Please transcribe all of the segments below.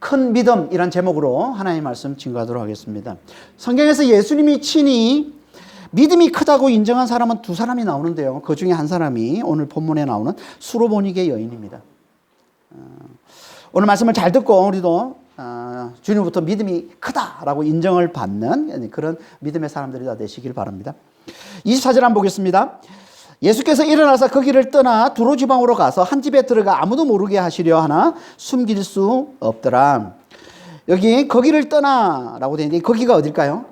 큰 믿음이란 제목으로 하나님의 말씀 증거하도록 하겠습니다. 성경에서 예수님이 친히 믿음이 크다고 인정한 사람은 두 사람이 나오는데요. 그 중에 한 사람이 오늘 본문에 나오는 수로보니게 여인입니다. 오늘 말씀을 잘 듣고 우리도 주님부터 믿음이 크다라고 인정을 받는 그런 믿음의 사람들이 다 되시길 바랍니다. 24절 한번 보겠습니다. 예수께서 일어나서 그 길을 떠나 두로 지방으로 가서 한 집에 들어가 아무도 모르게 하시려 하나 숨길 수 없더라. 여기 거기를 떠나라고 되어 있는데 거기가 어딜까요?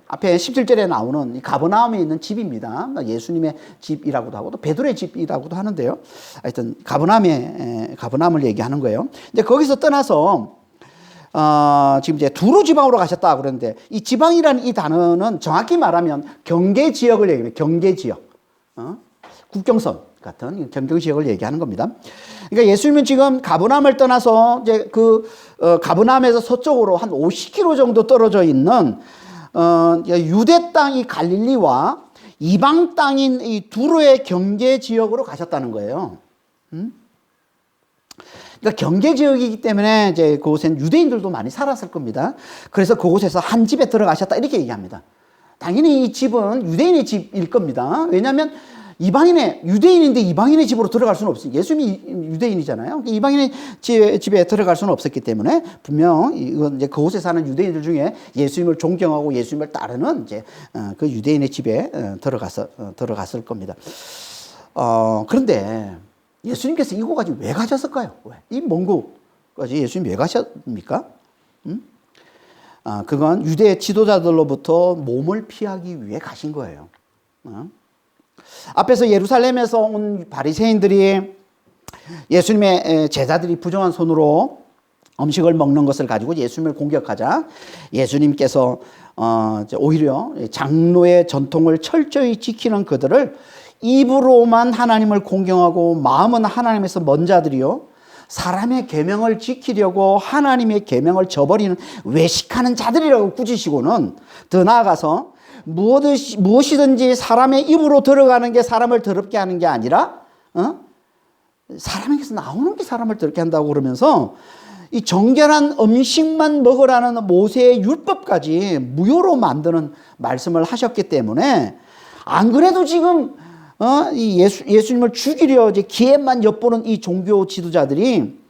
앞에 17절에 나오는 가버나움에 있는 집입니다. 예수님의 집이라고도 하고 또 베드로의 집이라고도 하는데요. 하여튼 가버나움을 얘기하는 거예요. 이제 거기서 떠나서 지금 이제 두로 지방으로 가셨다 그러는데 이 지방이라는 이 단어는 정확히 말하면 경계 지역을 얘기해요. 경계 지역. 국경선 같은 경계 지역을 얘기하는 겁니다. 그러니까 예수님은 지금 가버나움을 떠나서 이제 가버나움에서 서쪽으로 한 50km 정도 떨어져 있는 유대 땅이 갈릴리와 이방 땅인 이 두로의 경계 지역으로 가셨다는 거예요. 그러니까 경계 지역이기 때문에 이제 그곳엔 유대인들도 많이 살았을 겁니다. 그래서 그곳에서 한 집에 들어가셨다 이렇게 얘기합니다. 당연히 이 집은 유대인의 집일 겁니다. 왜냐하면 유대인인데 이방인의 집으로 들어갈 수는 없어요. 예수님이 유대인이잖아요. 이방인의 집에 들어갈 수는 없었기 때문에 분명 이건 이제 그곳에 사는 유대인들 중에 예수님을 존경하고 예수님을 따르는 이제 그 유대인의 집에 들어갔을 겁니다. 그런데 예수님께서 이곳까지 왜 가셨을까요? 왜? 이 먼 곳까지 예수님 왜 가셨습니까? 그건 유대 지도자들로부터 몸을 피하기 위해 가신 거예요. 앞에서 예루살렘에서 온 바리새인들이 예수님의 제자들이 부정한 손으로 음식을 먹는 것을 가지고 예수님을 공격하자 예수님께서 오히려 장로의 전통을 철저히 지키는 그들을 입으로만 하나님을 공경하고 마음은 하나님에서 먼 자들이요 사람의 계명을 지키려고 하나님의 계명을 저버리는 외식하는 자들이라고 꾸짖으시고는 더 나아가서 무엇이든지 사람의 입으로 들어가는 게 사람을 더럽게 하는 게 아니라 사람에게서 나오는 게 사람을 더럽게 한다고 그러면서 이 정결한 음식만 먹으라는 모세의 율법까지 무효로 만드는 말씀을 하셨기 때문에 안 그래도 지금 예수님을 죽이려 이제 기회만 엿보는 이 종교 지도자들이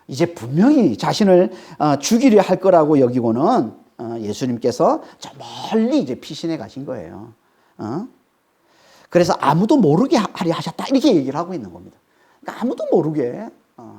이제 분명히 자신을 죽이려 할 거라고 여기고는 예수님께서 저 멀리 이제 피신해 가신 거예요. 그래서 아무도 모르게 하려 하셨다 이렇게 얘기를 하고 있는 겁니다. 그러니까 아무도 모르게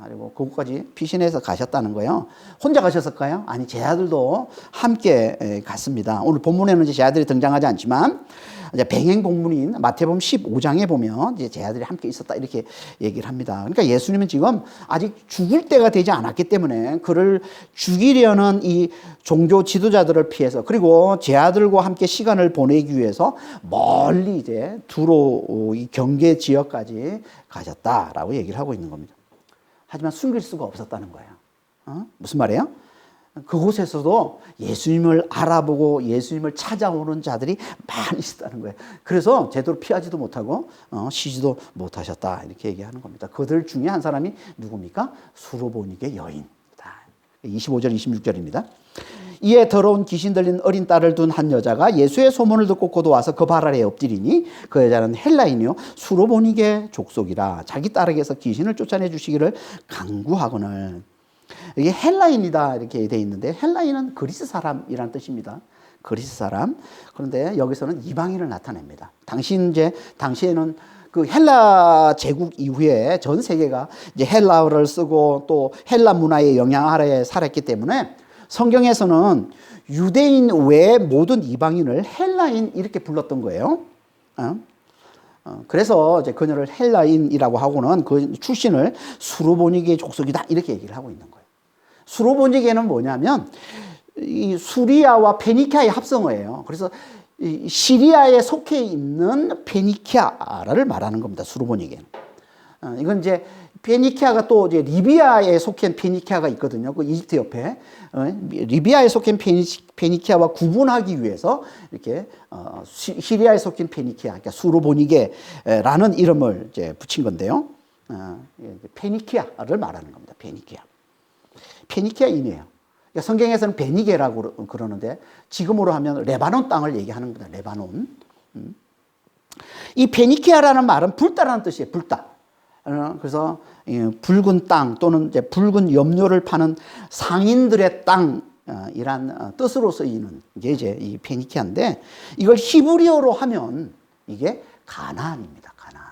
하려고 그곳까지 피신해서 가셨다는 거예요. 혼자 가셨을까요? 아니 제자들도 함께 갔습니다. 오늘 본문에는 이제 제자들이 등장하지 않지만 이제 병행 본문인 마태복음 15장에 보면 이제 제자들이 함께 있었다 이렇게 얘기를 합니다. 그러니까 예수님은 지금 아직 죽을 때가 되지 않았기 때문에 그를 죽이려는 이 종교 지도자들을 피해서 그리고 제자들과 함께 시간을 보내기 위해서 멀리 이제 두로 이 경계 지역까지 가셨다라고 얘기를 하고 있는 겁니다. 하지만 숨길 수가 없었다는 거예요. 무슨 말이에요? 그곳에서도 예수님을 알아보고 예수님을 찾아오는 자들이 많이 있었다는 거예요. 그래서 제대로 피하지도 못하고 쉬지도 못하셨다 이렇게 얘기하는 겁니다. 그들 중에 한 사람이 누굽니까? 수로보니게 여인이다. 25절 26절입니다. 이에 더러운 귀신 들린 어린 딸을 둔 한 여자가 예수의 소문을 듣고 곧 와서 그 발 아래에 엎드리니 그 여자는 헬라인이요 수로보니게 족속이라 자기 딸에게서 귀신을 쫓아내 주시기를 간구하거늘. 이게 헬라인이다 이렇게 돼 있는데 헬라인은 그리스 사람이란 뜻입니다. 그리스 사람. 그런데 여기서는 이방인을 나타냅니다. 당시에는 그 헬라 제국 이후에 전 세계가 이제 헬라어를 쓰고 또 헬라 문화의 영향 아래에 살았기 때문에 성경에서는 유대인 외의 모든 이방인을 헬라인 이렇게 불렀던 거예요. 그래서 이제 그녀를 헬라인이라고 하고는 그 출신을 수로보니게 족속이다 이렇게 얘기를 하고 있는 거예요. 수로보니게는 뭐냐면 이 수리아와 페니키아의 합성어예요. 그래서 이 시리아에 속해 있는 페니키아를 말하는 겁니다. 수로보니게는. 이건 이제 페니키아가 또 이제 리비아에 속한 페니키아가 있거든요. 그 이집트 옆에 리비아에 속한 페니키아와 구분하기 위해서 이렇게 시리아에 속한 페니키아, 그러니까 수로보니게라는 이름을 이제 붙인 건데요. 페니키아를 말하는 겁니다. 페니키아인이에요. 그러니까 성경에서는 베니게라고 그러는데 지금으로 하면 레바논 땅을 얘기하는 겁니다. 레바논. 이 베니케아라는 말은 불다라는 뜻이에요. 불다. 그래서 붉은 땅 또는 이제 붉은 염료를 파는 상인들의 땅이란 뜻으로 쓰이는 게 이제 이 베니케아인데 이걸 히브리어로 하면 이게 가나안입니다. 가나안.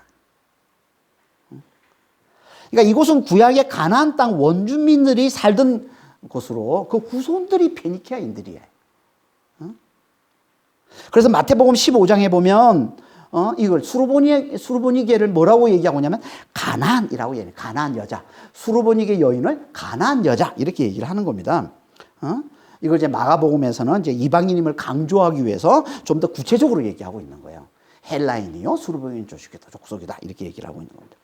그러니까 이곳은 구약의 가나안 땅 원주민들이 살던 곳으로 그 후손들이 페니케아인들이에요. 그래서 마태복음 15장에 보면 이걸 수르보니게를 뭐라고 얘기하고 있냐면 가나안이라고 얘기해요. 가나안 여자. 수르보니게 여인을 가나안 여자 이렇게 얘기를 하는 겁니다. 이걸 이제 마가복음에서는 이제 이방인임을 강조하기 위해서 좀 더 구체적으로 얘기하고 있는 거예요. 헬라인이요, 수르보니 족속이다 이렇게 얘기를 하고 있는 겁니다.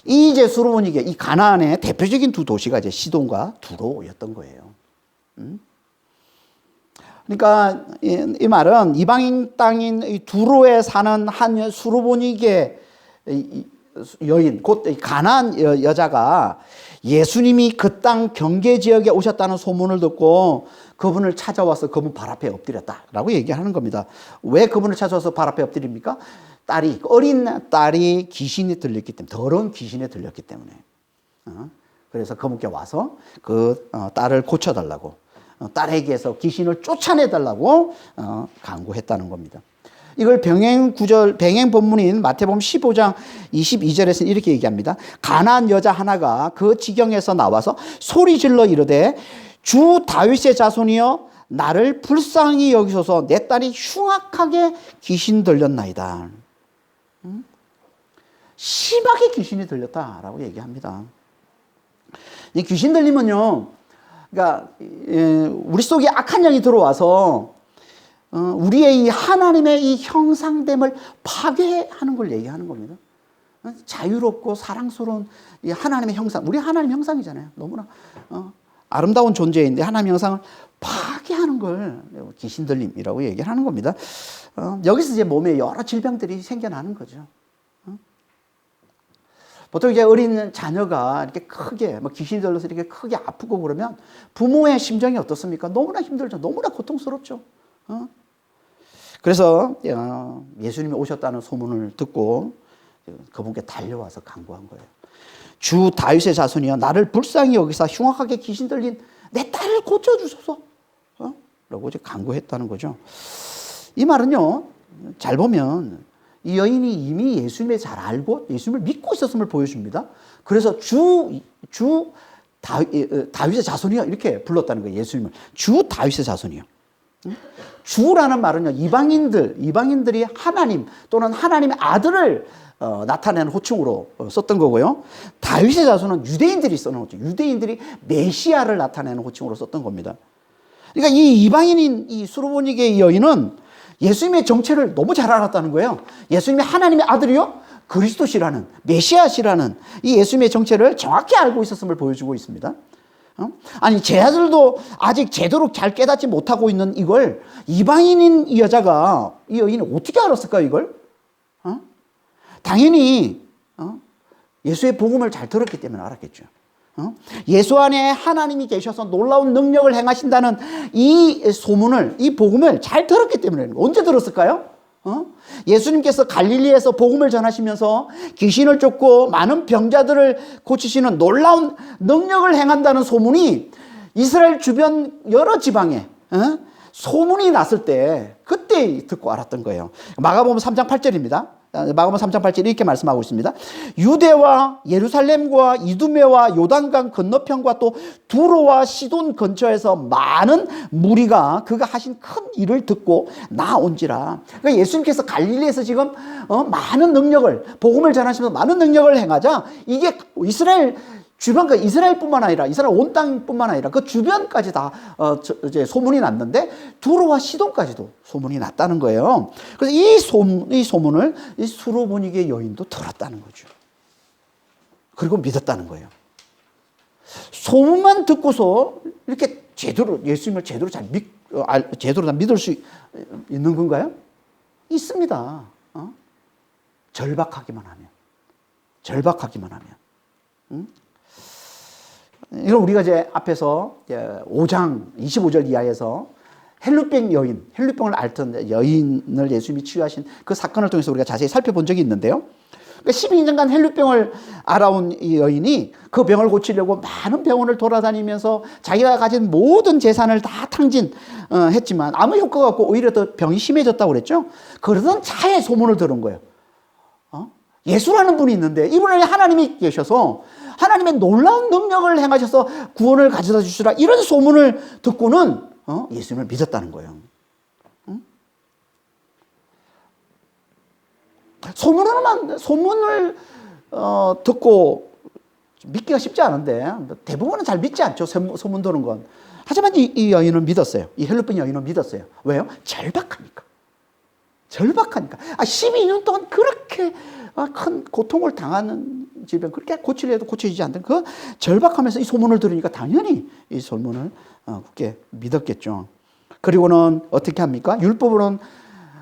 이 이제 수르보니게 이 가나안의 대표적인 두 도시가 이제 시돈과 두로였던 거예요. 그러니까 이 말은 이방인 땅인 이 두로에 사는 한 수르보니게 여인, 곧 가나안 여자가 예수님이 그 땅 경계 지역에 오셨다는 소문을 듣고 그분을 찾아와서 그분 발 앞에 엎드렸다라고 얘기하는 겁니다. 왜 그분을 찾아와서 발 앞에 엎드립니까? 어린 딸이 귀신이 들렸기 때문에, 더러운 귀신에 들렸기 때문에. 그래서 그분께 와서 그 딸을 고쳐달라고, 딸에게서 귀신을 쫓아내달라고 간구했다는 겁니다. 이걸 병행 본문인 마태복음 15장 22절에서는 이렇게 얘기합니다. 가나안 여자 하나가 그 지경에서 나와서 소리 질러 이르되 주 다윗의 자손이여 나를 불쌍히 여기소서 내 딸이 흉악하게 귀신 들렸나이다. 심하게 귀신이 들렸다라고 얘기합니다. 이 귀신 들리면요, 그러니까 우리 속에 악한 영이 들어와서 우리의 이 하나님의 이 형상됨을 파괴하는 걸 얘기하는 겁니다. 자유롭고 사랑스러운 이 하나님의 형상, 우리 하나님 형상이잖아요. 너무나 아름다운 존재인데 하나님 형상을 파괴하는 걸 귀신 들림이라고 얘기를 하는 겁니다. 여기서 이제 몸에 여러 질병들이 생겨나는 거죠. 보통 이제 어린 자녀가 이렇게 크게 귀신이 들려서 이렇게 크게 아프고 그러면 부모의 심정이 어떻습니까? 너무나 힘들죠. 너무나 고통스럽죠. 그래서 예수님이 오셨다는 소문을 듣고 그분께 달려와서 간구한 거예요. 주 다윗의 자손이여 나를 불쌍히 여기사 흉악하게 귀신 들린 내 딸을 고쳐주소서 라고 이제 간구했다는 거죠. 이 말은요, 잘 보면 이 여인이 이미 예수님을 잘 알고 예수님을 믿고 있었음을 보여줍니다. 그래서 다윗의 자손이여 이렇게 불렀다는 거예요. 예수님을 주 다윗의 자손이여. 주라는 말은요, 이방인들이 하나님 또는 하나님의 아들을 나타내는 호칭으로 썼던 거고요. 다윗의 자손은 유대인들이 쓰는 호칭, 유대인들이 메시아를 나타내는 호칭으로 썼던 겁니다. 그러니까 이 이방인인 이 수르보니게 여인은 예수님의 정체를 너무 잘 알았다는 거예요. 예수님이 하나님의 아들이요, 그리스도시라는, 메시아시라는 이 예수님의 정체를 정확히 알고 있었음을 보여주고 있습니다. 아니, 제 아들도 아직 제대로 잘 깨닫지 못하고 있는 이걸 이방인인 이 여자가, 이 여인이 어떻게 알았을까요, 이걸? 당연히 예수의 복음을 잘 들었기 때문에 알았겠죠. 예수 안에 하나님이 계셔서 놀라운 능력을 행하신다는 이 소문을, 이 복음을 잘 들었기 때문에. 언제 들었을까요? 예수님께서 갈릴리에서 복음을 전하시면서 귀신을 쫓고 많은 병자들을 고치시는 놀라운 능력을 행한다는 소문이 이스라엘 주변 여러 지방에 소문이 났을 때 그때 듣고 알았던 거예요. 마가복음 3장 8절입니다. 마가복음 3장 8절 이렇게 말씀하고 있습니다. 유대와 예루살렘과 이두메와 요단강 건너편과 또 두로와 시돈 근처에서 많은 무리가 그가 하신 큰 일을 듣고 나온지라. 그러니까 예수님께서 갈릴리에서 지금 많은 능력을, 복음을 전하시면서 많은 능력을 행하자 이게 이스라엘 주변, 그 이스라엘뿐만 아니라 이스라엘 온 땅뿐만 아니라 그 주변까지 다 이제 소문이 났는데 두로와 시돈까지도 소문이 났다는 거예요. 그래서 이 소문을 이 수르보니게 여인도 들었다는 거죠. 그리고 믿었다는 거예요. 소문만 듣고서 이렇게 예수님을 제대로 다 믿을 수 있는 건가요? 있습니다. 절박하기만 하면. 이건 우리가 이제 앞에서 5장 25절 이하에서 헬룻병 여인, 헬룻병을 앓던 여인을 예수님이 치유하신 그 사건을 통해서 우리가 자세히 살펴본 적이 있는데요. 그러니까 12년간 헬룻병을 앓아온 이 여인이 그 병을 고치려고 많은 병원을 돌아다니면서 자기가 가진 모든 재산을 다 탕진했지만 아무 효과가 없고 오히려 더 병이 심해졌다고 그랬죠. 그러던 차에 소문을 들은 거예요. 예수라는 분이 있는데 이분은 하나님이 계셔서 하나님의 놀라운 능력을 행하셔서 구원을 가져다 주시라 이런 소문을 듣고는 예수님을 믿었다는 거예요. 소문을 듣고 믿기가 쉽지 않은데 대부분은 잘 믿지 않죠. 소문 드는 건. 하지만 이 여인은 믿었어요. 이 헬룻병 여인은 믿었어요. 왜요? 절박하니까. 12년 동안 그렇게 큰 고통을 당하는 질병, 그렇게 고치려 해도 고쳐지지 않던 그 절박하면서 이 소문을 들으니까 당연히 이 소문을 굳게 믿었겠죠. 그리고는 어떻게 합니까? 율법으로는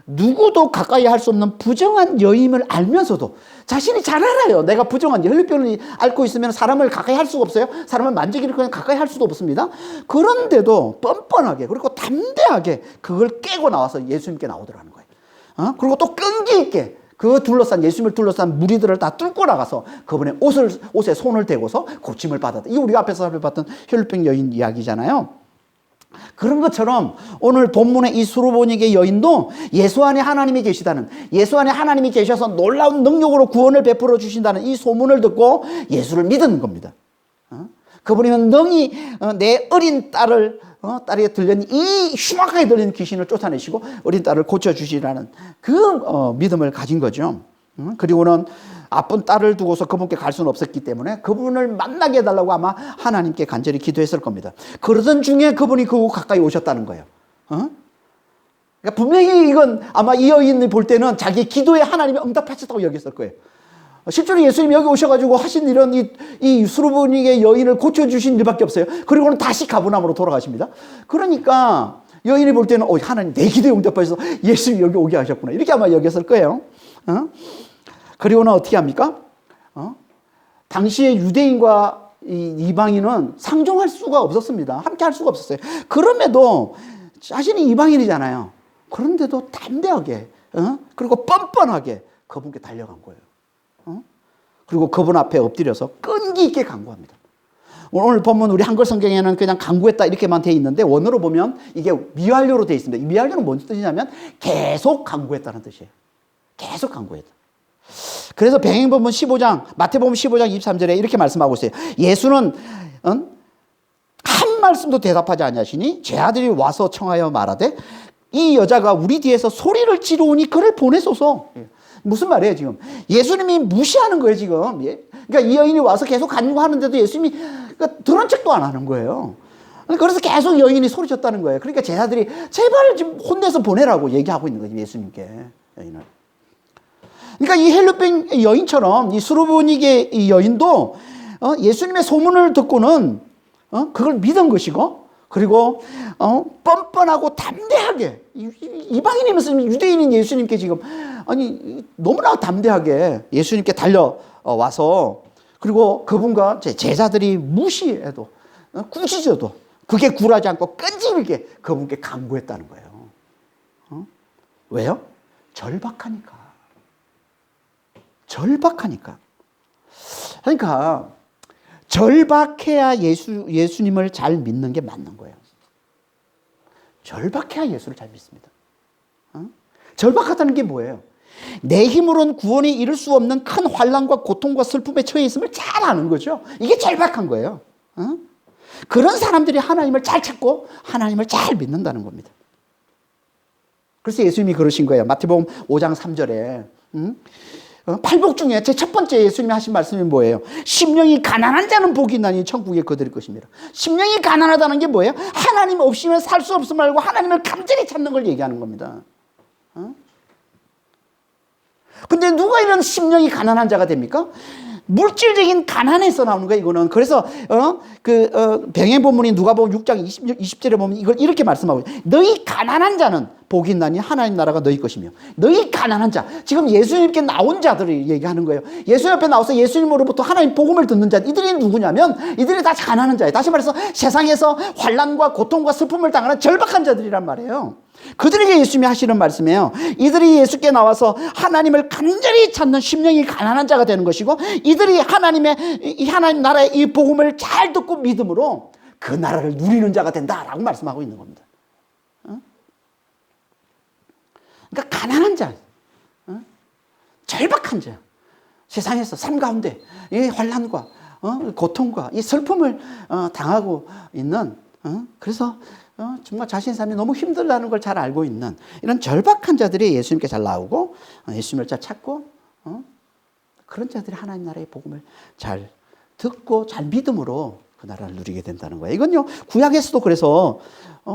누구도 가까이 할 수 없는 부정한 여임을 알면서도 자신이 잘 알아요. 내가 부정한 혈류병을 앓고 있으면 사람을 가까이 할 수가 없어요. 사람을 만지기를 그냥 가까이 할 수도 없습니다. 그런데도 뻔뻔하게 그리고 담대하게 그걸 깨고 나와서 예수님께 나오더라는 거예요. 그리고 또 끈기 있게 예수님을 둘러싼 무리들을 다 뚫고 나가서 그분의 옷에 손을 대고서 고침을 받았다. 이거 우리가 앞에서 살펴봤던 혈류병 여인 이야기잖아요. 그런 것처럼 오늘 본문의 이 수르보니게 여인도 예수 안에 하나님이 계시다는, 예수 안에 하나님이 계셔서 놀라운 능력으로 구원을 베풀어 주신다는 이 소문을 듣고 예수를 믿은 겁니다. 그분이면 능히 내 어린 딸에 들린 이 흉악하게 들린 귀신을 쫓아내시고 어린 딸을 고쳐주시라는 그 믿음을 가진 거죠. 그리고는 아픈 딸을 두고서 그분께 갈 수는 없었기 때문에 그분을 만나게 해달라고 아마 하나님께 간절히 기도했을 겁니다. 그러던 중에 그분이 그 가까이 오셨다는 거예요. 그러니까 분명히 이건 아마 이 여인이 볼 때는 자기의 기도에 하나님이 응답하셨다고 여겼을 거예요. 실제로 예수님이 여기 오셔가지고 하신 일은 이 수르보니게 여인을 고쳐주신 일밖에 없어요. 그리고는 다시 가버나움으로 돌아가십니다. 그러니까 여인이 볼 때는 하나님 내 기도에 응답하셔서 예수님이 여기 오게 하셨구나 이렇게 아마 여겼을 거예요. 그리고는 어떻게 합니까? 당시에 유대인과 이방인은 상종할 수가 없었습니다. 함께 할 수가 없었어요. 그럼에도 자신이 이방인이잖아요. 그런데도 담대하게 그리고 뻔뻔하게 그분께 달려간 거예요. 그리고 그분 앞에 엎드려서 끈기 있게 간구합니다. 오늘 보면 우리 한글 성경에는 그냥 간구했다 이렇게만 돼 있는데 원어로 보면 이게 미완료로 돼 있습니다. 이 미완료는 뭔 뜻이냐면 계속 간구했다는 뜻이에요. 계속 간구했다. 그래서 병행본문 15장, 마태복음 15장 23절에 이렇게 말씀하고 있어요. 예수는 한 말씀도 대답하지 아니하시니 제 아들이 와서 청하여 말하되 이 여자가 우리 뒤에서 소리를 지르오니 그를 보내소서. 무슨 말이에요 지금? 예수님이 무시하는 거예요 지금. 그러니까 이 여인이 와서 계속 간구하는데도 예수님이 들은 척도 안 하는 거예요. 그래서 계속 여인이 소리쳤다는 거예요. 그러니까 제자들이 제발 좀 혼내서 보내라고 얘기하고 있는 거예요 예수님께. 여인을. 그러니까 이 헬룻병 여인처럼 이 수르보니게 이 여인도 예수님의 소문을 듣고는 그걸 믿은 것이고 그리고 뻔뻔하고 담대하게 이방인이면서 유대인인 예수님께 지금 너무나 담대하게 예수님께 달려와서 그리고 그분과 제자들이 무시해도 꾸짖어도 그게 굴하지 않고 끈질기게 그분께 간구했다는 거예요. 왜요? 절박하니까. 그러니까 절박해야 예수님을 잘 믿는 게 맞는 거예요. 절박해야 예수를 잘 믿습니다. 절박하다는 게 뭐예요? 내 힘으로는 구원에 이를 수 없는 큰 환난과 고통과 슬픔에 처해 있음을 잘 아는 거죠. 이게 절박한 거예요. 그런 사람들이 하나님을 잘 찾고 하나님을 잘 믿는다는 겁니다. 그래서 예수님이 그러신 거예요. 마태복음 5장 3절에 팔복 중에 제 첫 번째 예수님이 하신 말씀이 뭐예요? 심령이 가난한 자는 복이 있나니 천국에 그들일 것입니다. 심령이 가난하다는 게 뭐예요? 하나님 없이는 살 수 없음 말고 하나님을 간절히 찾는 걸 얘기하는 겁니다. 근데 누가 이런 심령이 가난한 자가 됩니까? 물질적인 가난에서 나오는 거예요, 이거는. 그래서, 병행 본문이 누가복음 6장 20절에 보면 이걸 이렇게 말씀하고 있어요. 너희 가난한 자는 복이 있나니 하나님 나라가 너희 것이며. 너희 가난한 자. 지금 예수님께 나온 자들이 얘기하는 거예요. 예수님 앞에 나와서 예수님으로부터 하나님 복음을 듣는 자. 이들이 누구냐면 이들이 다 가난한 자예요. 다시 말해서 세상에서 환난과 고통과 슬픔을 당하는 절박한 자들이란 말이에요. 그들에게 예수님이 하시는 말씀이에요. 이들이 예수께 나와서 하나님을 간절히 찾는 심령이 가난한 자가 되는 것이고, 이들이 하나님 나라의 이 복음을 잘 듣고 믿음으로 그 나라를 누리는 자가 된다라고 말씀하고 있는 겁니다. 그러니까 가난한 자, 절박한 자, 세상에서 삶 가운데 이 환난과 고통과 이 슬픔을 당하고 있는, 그래서 정말 자신의 삶이 너무 힘들다는 걸 잘 알고 있는 이런 절박한 자들이 예수님께 잘 나오고 예수님을 잘 찾고 그런 자들이 하나님 나라의 복음을 잘 듣고 잘 믿음으로 그 나라를 누리게 된다는 거예요. 이건요, 구약에서도 그래서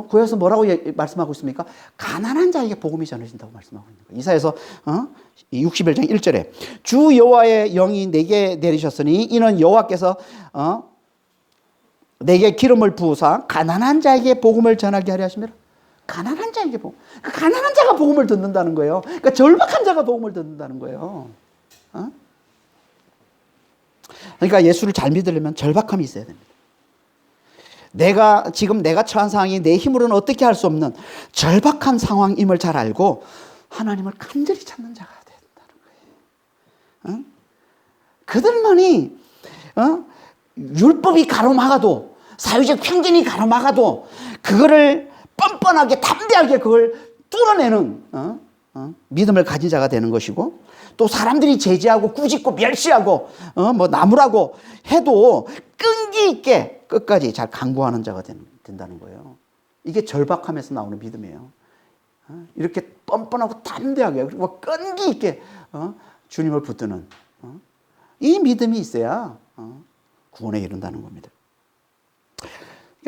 구약에서 뭐라고 말씀하고 있습니까? 가난한 자에게 복음이 전해진다고 말씀하고 있는 거예요. 이사야서 61장 1절에 주 여호와의 영이 내게 내리셨으니 이는 여호와께서 내게 기름을 부으사 가난한 자에게 복음을 전하게 하려 하심이라. 가난한 자에게 복음. 가난한 자가 복음을 듣는다는 거예요. 그러니까 절박한 자가 복음을 듣는다는 거예요. 그러니까 예수를 잘 믿으려면 절박함이 있어야 됩니다. 지금 내가 처한 상황이 내 힘으로는 어떻게 할 수 없는 절박한 상황임을 잘 알고 하나님을 간절히 찾는 자가 된다는 거예요. 그들만이 율법이 가로막아도, 사회적 편견이 가로막아도 그거를 뻔뻔하게 담대하게 그걸 뚫어내는 믿음을 가진 자가 되는 것이고, 또 사람들이 제지하고 꾸짖고 멸시하고 나무라고 해도 끈기 있게 끝까지 잘 강구하는 자가 된다는 거예요. 이게 절박함에서 나오는 믿음이에요. 이렇게 뻔뻔하고 담대하게 그리고 끈기 있게 주님을 붙드는 이 믿음이 있어야 구원에 이른다는 겁니다.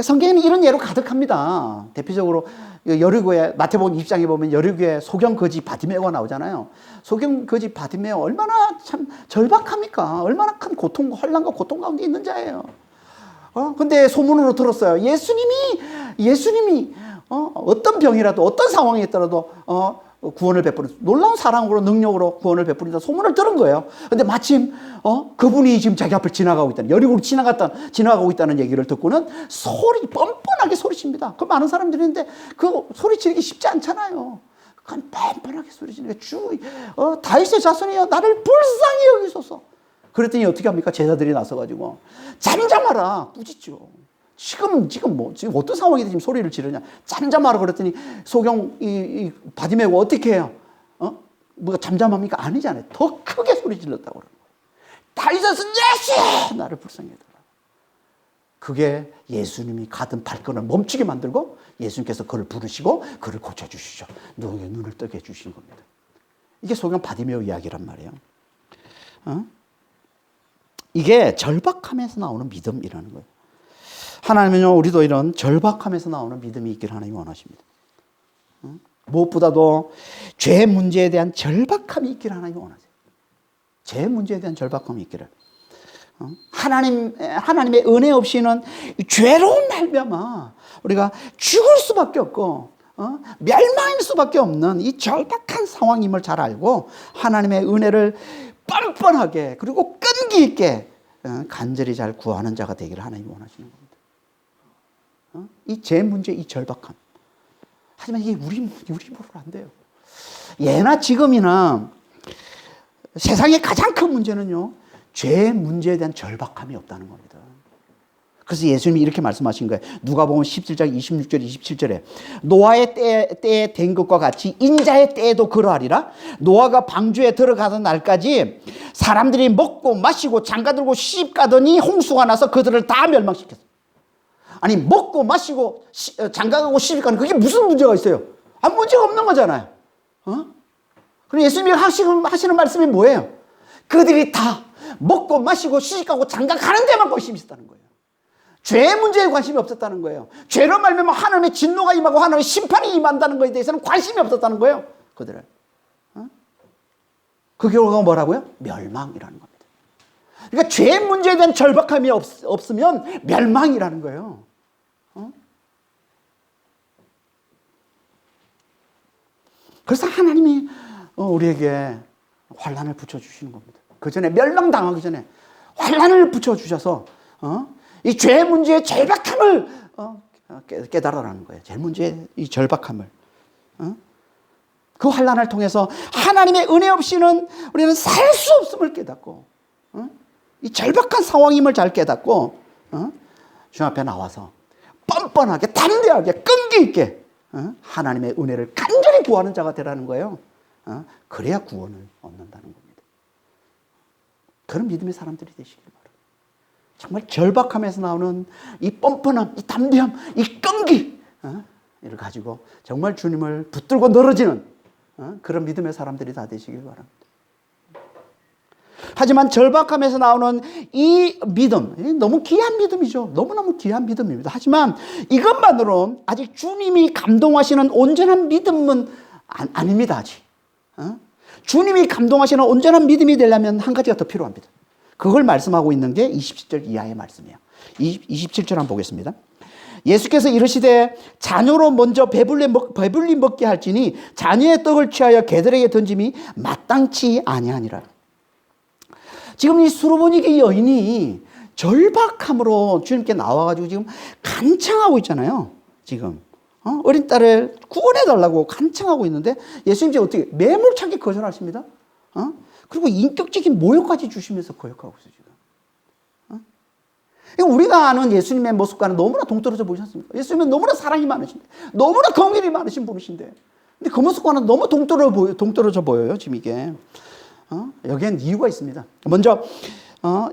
성경에는 이런 예로 가득합니다. 대표적으로 여리고에 마태복음 20장에 보면 여리고에 소경 거지 바디메오가 나오잖아요. 소경 거지 바디메오 얼마나 참 절박합니까? 얼마나 큰 고통과 혼란과 고통 가운데 있는 자예요. 근데 소문으로 들었어요. 예수님이 어떤 병이라도 어떤 상황에 있더라도 구원을 베푸는 놀라운 사랑으로 능력으로 구원을 베푸는다 소문을 들은 거예요. 근데 마침 그분이 지금 자기 앞을 지나가고 있다는, 여리고를 지나가고 있다는 얘기를 듣고는 뻔뻔하게 소리칩니다. 그 많은 사람들이 있는데 그 소리치기 쉽지 않잖아요. 그냥 뻔뻔하게 소리치는 게 다윗의 자손이여 나를 불쌍히 여기소서. 그랬더니 어떻게 합니까? 제자들이 나서가지고 잠잠하라 꾸짖죠. 지금 어떤 상황에서 지금 소리를 지르냐? 잠잠하라 그랬더니 소경 이 바디메오가 어떻게 해요? 뭐가 잠잠합니까? 아니잖아요. 더 크게 소리 질렀다고 그러는 거예요. 다윗의 예수 나를 불쌍히 해달라. 그게 예수님이 가던 발걸음을 멈추게 만들고 예수님께서 그를 부르시고 그를 고쳐주시죠. 누구에게 눈을 뜨게 해주신 겁니다. 이게 소경 바디메오 이야기란 말이에요. 이게 절박함에서 나오는 믿음이라는 거예요. 하나님은요, 우리도 이런 절박함에서 나오는 믿음이 있기를 하나님이 원하십니다. 무엇보다도 죄 문제에 대한 절박함이 있기를 하나님이 원하세요. 죄 문제에 대한 절박함이 있기를. 하나님의 은혜 없이는 죄로운 말미암아 우리가 죽을 수밖에 없고 멸망일 수밖에 없는 이 절박한 상황임을 잘 알고 하나님의 은혜를 뻔뻔하게 그리고 끈기 있게 간절히 잘 구하는 자가 되기를 하나님이 원하시는 겁니다. 이 죄 문제, 이 절박함. 하지만 이게 우리 힘으로는 안 돼요. 예나 지금이나 세상의 가장 큰 문제는요, 죄 문제에 대한 절박함이 없다는 겁니다. 그래서 예수님이 이렇게 말씀하신 거예요. 누가복음 17장 26절 27절에 노아의 때에 된 것과 같이 인자의 때에도 그러하리라. 노아가 방주에 들어가던 날까지 사람들이 먹고 마시고 장가들고 시집가더니 홍수가 나서 그들을 다 멸망시켰어. 아니 먹고 마시고 장가가고 시집가는 그게 무슨 문제가 있어요? 아무 문제가 없는 거잖아요. 그럼 예수님이 하시는 말씀이 뭐예요? 그들이 다 먹고 마시고 시집가고 장가가는 데만 관심이 있었다는 거예요. 죄 문제에 관심이 없었다는 거예요. 죄로 말미암아 하나님의 진노가 임하고 하나님의 심판이 임한다는 것에 대해서는 관심이 없었다는 거예요. 그들은. 그 결과가 뭐라고요? 멸망이라는 겁니다. 그러니까 죄 문제에 대한 절박함이 없으면 멸망이라는 거예요. 그래서 하나님이 우리에게 환난을 붙여주시는 겁니다. 그 전에 멸망당하기 전에 환난을 붙여주셔서 이 죄 문제의 절박함을 깨달으라는 거예요. 죄 문제의 이 절박함을. 그 환난을 통해서 하나님의 은혜 없이는 우리는 살 수 없음을 깨닫고 이 절박한 상황임을 잘 깨닫고 주 앞에 나와서 뻔뻔하게 담대하게 끈기 있게 하나님의 은혜를 간절히 구하는 자가 되라는 거예요. 그래야 구원을 얻는다는 겁니다. 그런 믿음의 사람들이 되시길 바랍니다. 정말 절박함에서 나오는 이 뻔뻔함, 이 담대함, 이 끈기 이를 가지고 정말 주님을 붙들고 늘어지는 그런 믿음의 사람들이 다 되시길 바랍니다. 하지만 절박함에서 나오는 이 믿음, 너무 귀한 믿음이죠. 너무너무 귀한 믿음입니다. 하지만 이것만으로는 아직 주님이 감동하시는 온전한 믿음은 아닙니다. 아직. 주님이 감동하시는 온전한 믿음이 되려면 한 가지가 더 필요합니다. 그걸 말씀하고 있는 게 27절 이하의 말씀이에요. 27절 한번 보겠습니다. 예수께서 이르시되 자녀로 먼저 배불리 먹게 할지니 자녀의 떡을 취하여 개들에게 던짐이 마땅치 아니하니라. 지금 이 수르보니게 여인이 절박함으로 주님께 나와가지고 지금 간청하고 있잖아요. 지금 어린 딸을 구원해달라고 간청하고 있는데 예수님이 어떻게 매몰차게 거절하십니다. 그리고 인격적인 모욕까지 주시면서 거역하고 있어요. 지금 우리가 아는 예수님의 모습과는 너무나 동떨어져 보이지 않습니까? 예수님은 너무나 사랑이 많으신데 너무나 긍휼이 많으신 분이신데 근데 그 모습과는 너무 동떨어져 보여요. 지금 이게. 여기엔 이유가 있습니다. 먼저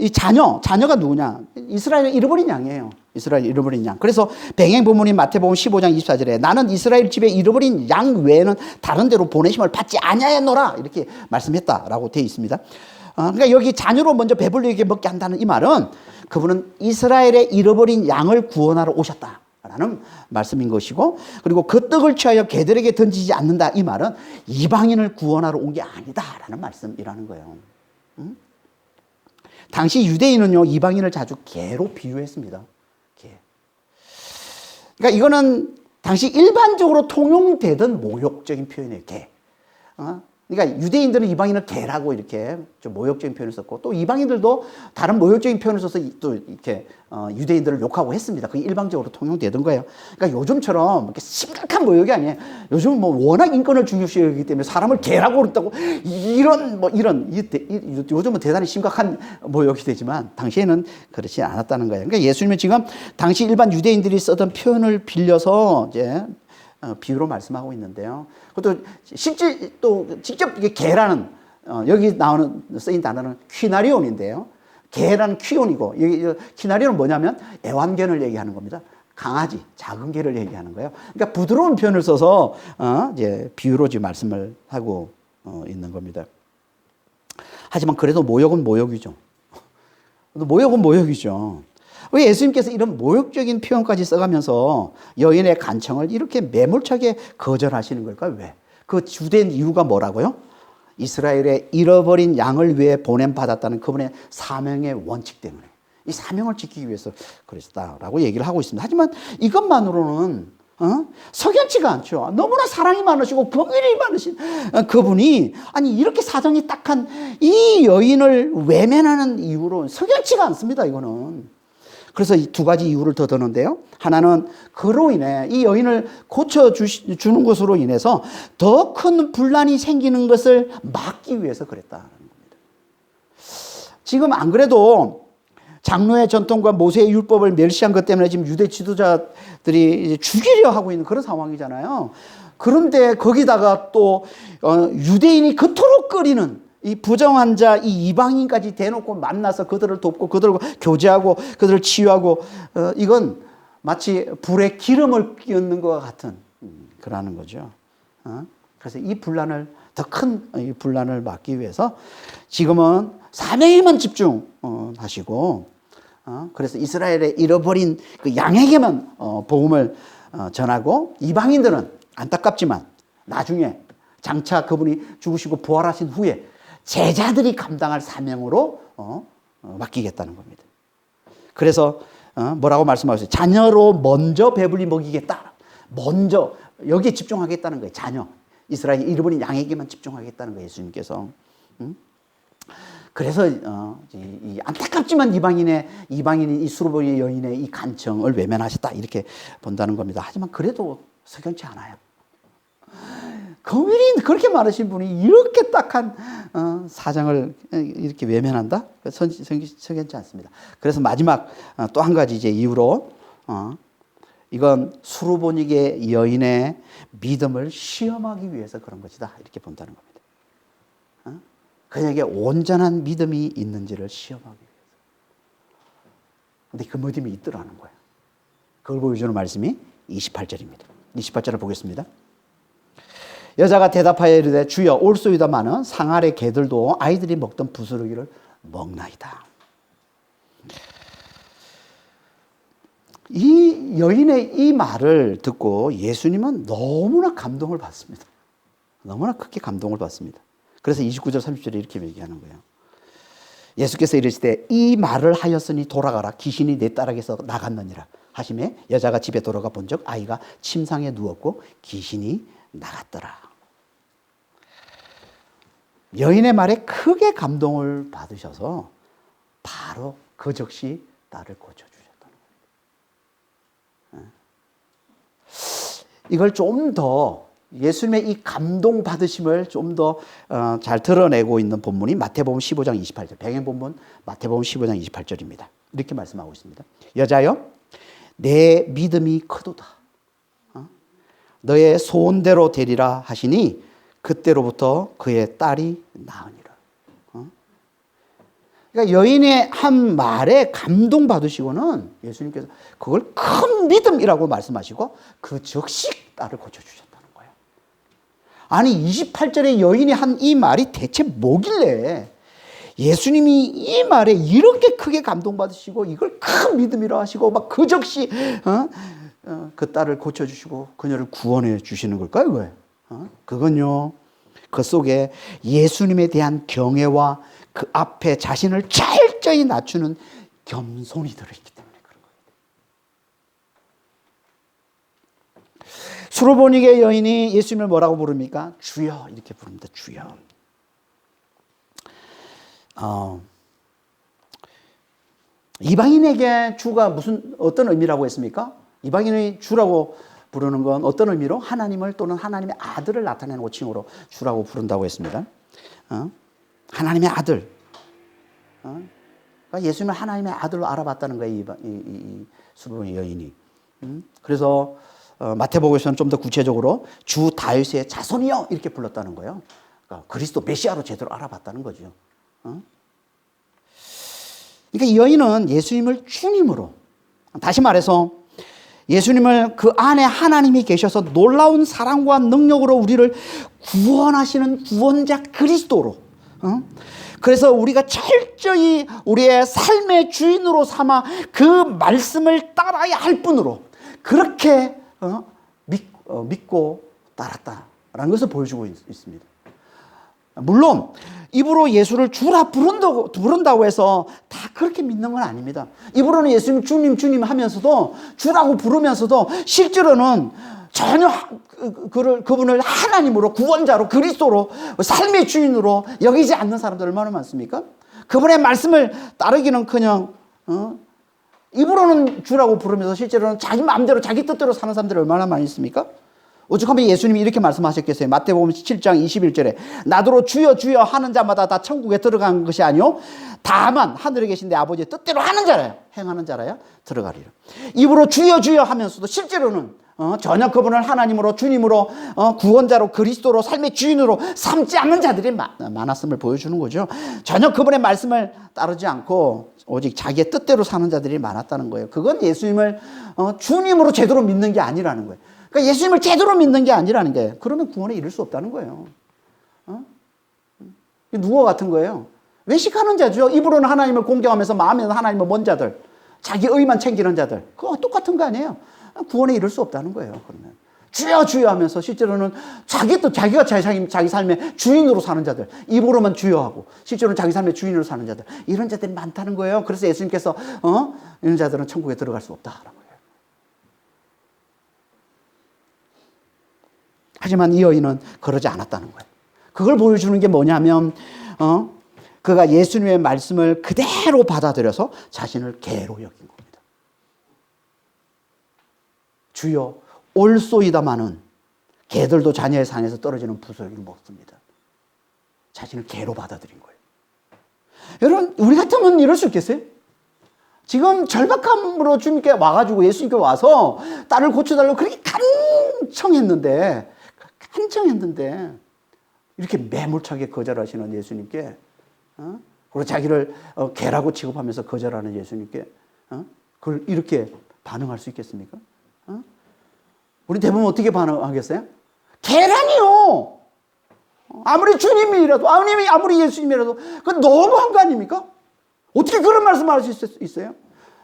이 자녀가 누구냐? 이스라엘 잃어버린 양이에요. 이스라엘 잃어버린 양. 그래서 병행 본문인 마태복음 15장 24절에 나는 이스라엘 집에 잃어버린 양 외에는 다른 데로 보내심을 받지 아니하였노라 이렇게 말씀했다라고 되어 있습니다. 그러니까 여기 자녀로 먼저 배불리게 먹게 한다는 이 말은 그분은 이스라엘의 잃어버린 양을 구원하러 오셨다라는 말씀인 것이고, 그리고 그 떡을 취하여 개들에게 던지지 않는다 이 말은 이방인을 구원하러 온 게 아니다라는 말씀이라는 거예요. 당시 유대인은요 이방인을 자주 개로 비유했습니다. 개. 그러니까 이거는 당시 일반적으로 통용되던 모욕적인 표현이에요. 개. 그러니까 유대인들은 이방인을 개라고 이렇게 좀 모욕적인 표현을 썼고, 또 이방인들도 다른 모욕적인 표현을 써서 또 이렇게 유대인들을 욕하고 했습니다. 그게 일방적으로 통용되던 거예요. 그러니까 요즘처럼 이렇게 심각한 모욕이 아니에요. 요즘은 뭐 워낙 인권을 중요시 여기기 때문에 사람을 개라고 그랬다고 요즘은 대단히 심각한 모욕이 되지만 당시에는 그렇지 않았다는 거예요. 그러니까 예수님은 지금 당시 일반 유대인들이 쓰던 표현을 빌려서 이제 비유로 말씀하고 있는데요. 그것도 실제 또 직접 이게 개라는 여기 쓰인 단어는 퀴나리온인데요. 개라는 퀴온이고 여기 퀴나리온은 뭐냐면 애완견을 얘기하는 겁니다. 강아지, 작은 개를 얘기하는 거예요. 그러니까 부드러운 표현을 써서 이제 비유로 지금 말씀을 하고 있는 겁니다. 하지만 그래도 모욕은 모욕이죠. 모욕은 모욕이죠. 왜 예수님께서 이런 모욕적인 표현까지 써가면서 여인의 간청을 이렇게 매몰차게 거절하시는 걸까요? 왜? 그 주된 이유가 뭐라고요? 이스라엘의 잃어버린 양을 위해 보냄받았다는 그분의 사명의 원칙 때문에, 이 사명을 지키기 위해서 그랬다라고 얘기를 하고 있습니다. 하지만 이것만으로는 석연치가 않죠. 너무나 사랑이 많으시고 긍휼이 많으신 그분이 아니 이렇게 사정이 딱한 이 여인을 외면하는 이유로 석연치가 않습니다. 이거는. 그래서 이 두 가지 이유를 더 드는데요. 하나는 그로 인해 이 여인을 고쳐주는 것으로 인해서 더 큰 분란이 생기는 것을 막기 위해서 그랬다는 겁니다. 지금 안 그래도 장로의 전통과 모세의 율법을 멸시한 것 때문에 지금 유대 지도자들이 이제 죽이려 하고 있는 그런 상황이잖아요. 그런데 거기다가 또 유대인이 그토록 꺼리는 이 부정한 자, 이 이방인까지 대놓고 만나서 그들을 돕고 그들과 교제하고 그들을 치유하고 이건 마치 불에 기름을 끼얹는 것과 같은 그러는 거죠. 그래서 이 분란을 더 큰 이 분란을 막기 위해서 지금은 사명에만 집중하시고 그래서 이스라엘의 잃어버린 그 양에게만 복음을 전하고 이방인들은 안타깝지만 나중에 장차 그분이 죽으시고 부활하신 후에 제자들이 감당할 사명으로 맡기겠다는 겁니다. 그래서 뭐라고 말씀하셨어요? 자녀로 먼저 배불리 먹이겠다. 먼저 여기에 집중하겠다는 거예요. 자녀. 이스라엘 잃어버린 양에게만 집중하겠다는 거예요. 예수님께서. 그래서 이 안타깝지만 이방인인 이 수르보니 여인의 이 간청을 외면하셨다 이렇게 본다는 겁니다. 하지만 그래도 석연치 않아요. 거민이 그렇게 많으신 분이 이렇게 딱한 사정을 이렇게 외면한다? 석연치 않습니다. 그래서 마지막 또 한 가지 이제 이유로 이건 수르보니게 여인의 믿음을 시험하기 위해서 그런 것이다 이렇게 본다는 겁니다. 그에게 온전한 믿음이 있는지를 시험하기 위해서. 근데 그 믿음이 있더라는 거예요. 그걸 보여주는 말씀이 28절입니다. 28절을 보겠습니다. 여자가 대답하여 이르되 주여 올소이다마는 상 아래 개들도 아이들이 먹던 부스러기를 먹나이다. 이 여인의 이 말을 듣고 예수님은 너무나 감동을 받습니다. 너무나 크게 감동을 받습니다. 그래서 29절 30절에 이렇게 얘기하는 거예요. 예수께서 이르시되 이 말을 하였으니 돌아가라 귀신이 내 딸에게서 나갔느니라 하시매 여자가 집에 돌아가 본즉 아이가 침상에 누웠고 귀신이 나갔더라. 여인의 말에 크게 감동을 받으셔서 바로 그 즉시 딸을 고쳐주셨다는 거예요. 이걸 좀 더 예수님의 이 감동 받으심을 좀 더 잘 드러내고 있는 본문이 마태복음 15장 28절, 병행 본문 마태복음 15장 28절입니다. 이렇게 말씀하고 있습니다. 여자여, 내 믿음이 크도다. 너의 소원대로 되리라 하시니 그때로부터 그의 딸이 나으니라. 그러니까 여인의 한 말에 감동 받으시고는 예수님께서 그걸 큰 믿음이라고 말씀하시고 그 즉시 딸을 고쳐주셨다는 거예요. 아니 28절에 여인이 한 이 말이 대체 뭐길래 예수님이 이 말에 이렇게 크게 감동받으시고 이걸 큰 믿음이라 하시고 막 그 즉시 그 딸을 고쳐주시고 그녀를 구원해 주시는 걸까요? 왜? 그건요, 그 속에 예수님에 대한 경외와 그 앞에 자신을 철저히 낮추는 겸손이 들어있기 때문에 그런 거예요. 수르보니게 여인이 예수님을 뭐라고 부릅니까? 주여 이렇게 부릅니다. 주여. 이방인에게 주가 어떤 의미라고 했습니까? 이방인의 주라고 부르는 건 어떤 의미로? 하나님을 또는 하나님의 아들을 나타내는 호칭으로 주라고 부른다고 했습니다. 하나님의 아들. 그러니까 예수님을 하나님의 아들로 알아봤다는 거예요. 이 수르보니 여인이. 그래서 마태복음에서는 좀 더 구체적으로 주 다윗의 자손이요 이렇게 불렀다는 거예요. 그러니까 그리스도 메시아로 제대로 알아봤다는 거죠. 그러니까 이 여인은 예수님을 주님으로, 다시 말해서 예수님을 그 안에 하나님이 계셔서 놀라운 사랑과 능력으로 우리를 구원하시는 구원자 그리스도로, 그래서 우리가 철저히 우리의 삶의 주인으로 삼아 그 말씀을 따라야 할 뿐으로 그렇게 믿고 따랐다라는 것을 보여주고 있습니다. 물론 입으로 예수를 주라 부른다고 해서 다 그렇게 믿는 건 아닙니다. 입으로는 예수님 주님 주님 하면서도 주라고 부르면서도 실제로는 전혀 그분을 하나님으로 구원자로 그리스도로 삶의 주인으로 여기지 않는 사람들 얼마나 많습니까? 그분의 말씀을 따르기는커녕 입으로는 주라고 부르면서 실제로는 자기 마음대로 자기 뜻대로 사는 사람들이 얼마나 많이 있습니까? 오죽하면 예수님이 이렇게 말씀하셨겠어요. 마태복음 7장 21절에 나더러 주여 주여 하는 자마다 다 천국에 들어간 것이 아니요 다만 하늘에 계신 내 아버지의 뜻대로 하는 자라야, 행하는 자라야 들어가리라. 입으로 주여 주여 하면서도 실제로는 전혀 그분을 하나님으로 주님으로 구원자로 그리스도로 삶의 주인으로 삼지 않는 자들이 많았음을 보여주는 거죠. 전혀 그분의 말씀을 따르지 않고 오직 자기의 뜻대로 사는 자들이 많았다는 거예요. 그건 예수님을 주님으로 제대로 믿는 게 아니라는 거예요. 그러니까 예수님을 제대로 믿는 게 아니라는 게, 그러면 구원에 이를 수 없다는 거예요. 누구와 같은 거예요? 외식하는 자죠. 입으로는 하나님을 공경하면서 마음에는 하나님을 먼 자들, 자기 의만 챙기는 자들, 그거 똑같은 거 아니에요? 구원에 이를 수 없다는 거예요. 그러면 주여 주여 하면서 실제로는 자기가 자기 삶의 주인으로 사는 자들, 입으로만 주여하고 실제로는 자기 삶의 주인으로 사는 자들, 이런 자들이 많다는 거예요. 그래서 예수님께서 이런 자들은 천국에 들어갈 수 없다라고 해요. 하지만 이 여인은 그러지 않았다는 거예요. 그걸 보여주는 게 뭐냐면 그가 예수님의 말씀을 그대로 받아들여서 자신을 개로 여긴 겁니다. 주여 올소이다마는 개들도 자녀의 산에서 떨어지는 부스러기를 먹습니다. 자신을 개로 받아들인 거예요. 여러분, 우리 같으면 이럴 수 있겠어요? 지금 절박함으로 주님께 와가지고 예수님께 와서 딸을 고쳐달라고 그렇게 간청했는데 이렇게 매몰차게 거절하시는 예수님께 그리고 자기를 개라고 취급하면서 거절하는 예수님께 그걸 이렇게 반응할 수 있겠습니까? 우리 대부분 어떻게 반응하겠어요? 개라니요. 아무리 주님이라도, 아무리 예수님이라도 그건 너무한 거 아닙니까? 어떻게 그런 말씀을 할 수 있어요?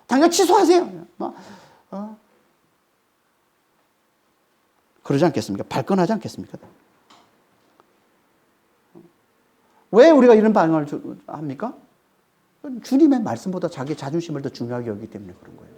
당연히 취소하세요. 그러지 않겠습니까? 발끈하지 않겠습니까? 왜 우리가 이런 반응을 합니까? 주님의 말씀보다 자기 자존심을 더 중요하게 여기기 때문에 그런 거예요.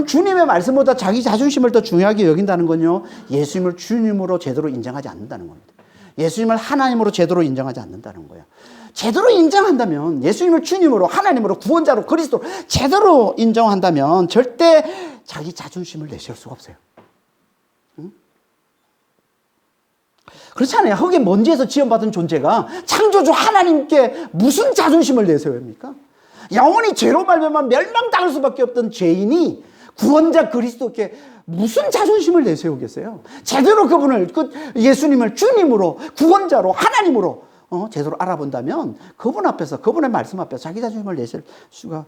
주님의 말씀보다 자기 자존심을 더 중요하게 여긴다는 건요, 예수님을 주님으로 제대로 인정하지 않는다는 겁니다. 예수님을 하나님으로 제대로 인정하지 않는다는 거예요. 제대로 인정한다면, 예수님을 주님으로, 하나님으로, 구원자로, 그리스도로 제대로 인정한다면 절대 자기 자존심을 내세울 수가 없어요. 그렇잖아요. 흙의 먼지에서 지원받은 존재가 창조주 하나님께 무슨 자존심을 내세웁니까? 영원히 죄로 말미암아 멸망당할 수밖에 없던 죄인이 구원자 그리스도께 무슨 자존심을 내세우겠어요? 제대로 그분을, 예수님을 주님으로, 구원자로, 하나님으로 제대로 알아본다면 그분 앞에서, 그분의 말씀 앞에서 자기 자존심을 내실 수가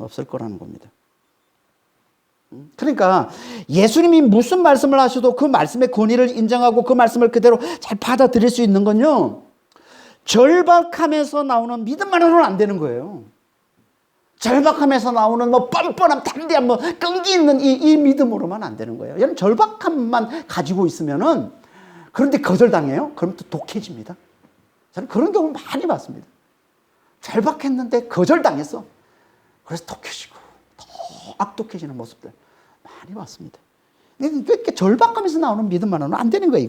없을 거라는 겁니다. 그러니까 예수님이 무슨 말씀을 하셔도 그 말씀의 권위를 인정하고 그 말씀을 그대로 잘 받아들일 수 있는 건요, 절박함에서 나오는 믿음만으로는 안 되는 거예요. 절박함에서 나오는 뻔뻔함, 담대함, 끈기 있는 이 믿음으로만 안 되는 거예요. 여러분, 절박함만 가지고 있으면은, 그런데 거절당해요? 그럼 또 독해집니다. 저는 그런 경우 많이 봤습니다. 절박했는데 거절당했어. 그래서 독해지고 더 악독해지는 모습들 많이 봤습니다. 이렇게 절박함에서 나오는 믿음만으로는 안 되는 거예요,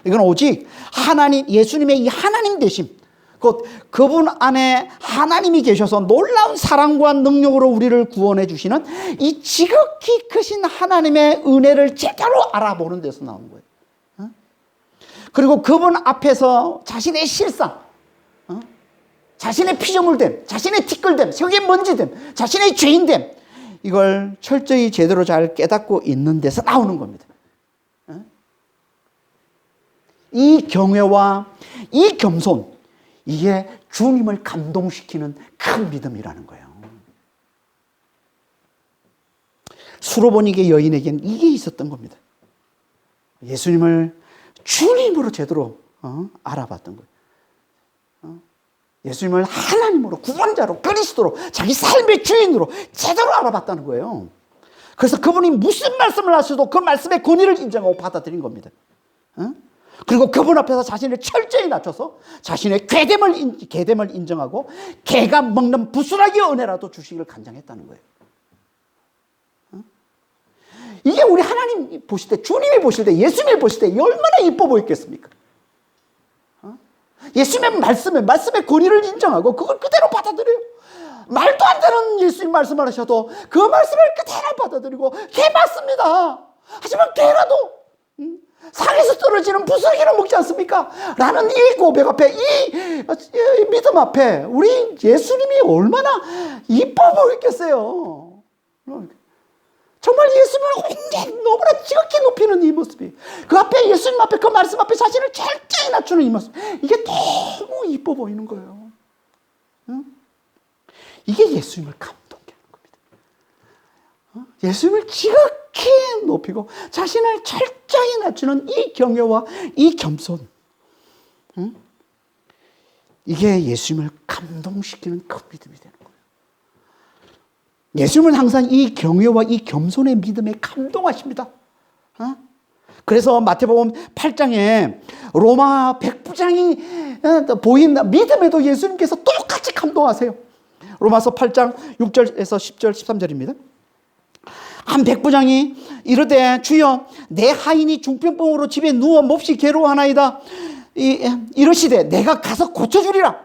이건 오직 하나님, 예수님의 이 하나님 되심, 곧 그분 안에 하나님이 계셔서 놀라운 사랑과 능력으로 우리를 구원해 주시는 이 지극히 크신 하나님의 은혜를 제대로 알아보는 데서 나오는 거예요. 그리고 그분 앞에서 자신의 실상, 자신의 피조물됨, 자신의 티끌됨, 흙의 먼지됨, 자신의 죄인됨, 이걸 철저히 제대로 잘 깨닫고 있는 데서 나오는 겁니다. 이 경외와 이 겸손, 이게 주님을 감동시키는 큰 믿음이라는 거예요. 수로보니게 여인에게는 이게 있었던 겁니다. 예수님을 주님으로 제대로 알아봤던 거예요. 예수님을 하나님으로, 구원자로, 그리스도로, 자기 삶의 주인으로 제대로 알아봤다는 거예요. 그래서 그분이 무슨 말씀을 하셔도 그 말씀의 권위를 인정하고 받아들인 겁니다. 그리고 그분 앞에서 자신을 철저히 낮춰서 자신의 괴됨을 인정하고 개가 먹는 부스러기 은혜라도 주시기를 간장했다는 거예요. 이게 우리 하나님 보실 때, 주님이 보실 때, 예수님이 보실 때 얼마나 이뻐 보였겠습니까? 예수님의 말씀의 권위를 인정하고 그걸 그대로 받아들여요. 말도 안 되는 예수님 말씀을 하셔도 그 말씀을 그대로 받아들이고, 개 맞습니다. 하지만 개라도 산에서 떨어지는 부스러기를 먹지 않습니까? 라는 이 고백 앞에, 이 믿음 앞에 우리 예수님이 얼마나 이뻐 보였겠어요. 정말 예수님을 혼자 너무나 지극히 높이는 이 모습이, 그 앞에, 예수님 앞에, 그 말씀 앞에 자신을 철저히 낮추는 이 모습, 이게 너무 이뻐 보이는 거예요. 이게 예수님을 감동케 하는 겁니다. 예수님을 지극히 높이고 자신을 철저히 낮추는 이 경외와 이 겸손, 이게 예수님을 감동시키는 큰 믿음이 되는 거예요. 예수님은 항상 이 경외와 이 겸손의 믿음에 감동하십니다. 그래서 마태복음 8장에 로마 백부장이 보인 믿음에도 예수님께서 똑같이 감동하세요. 로마서 8장 6절에서 10절 13절입니다. 한 백부장이 이르되 주여 내 하인이 중풍병으로 집에 누워 몹시 괴로워하나이다. 이르시되 내가 가서 고쳐주리라.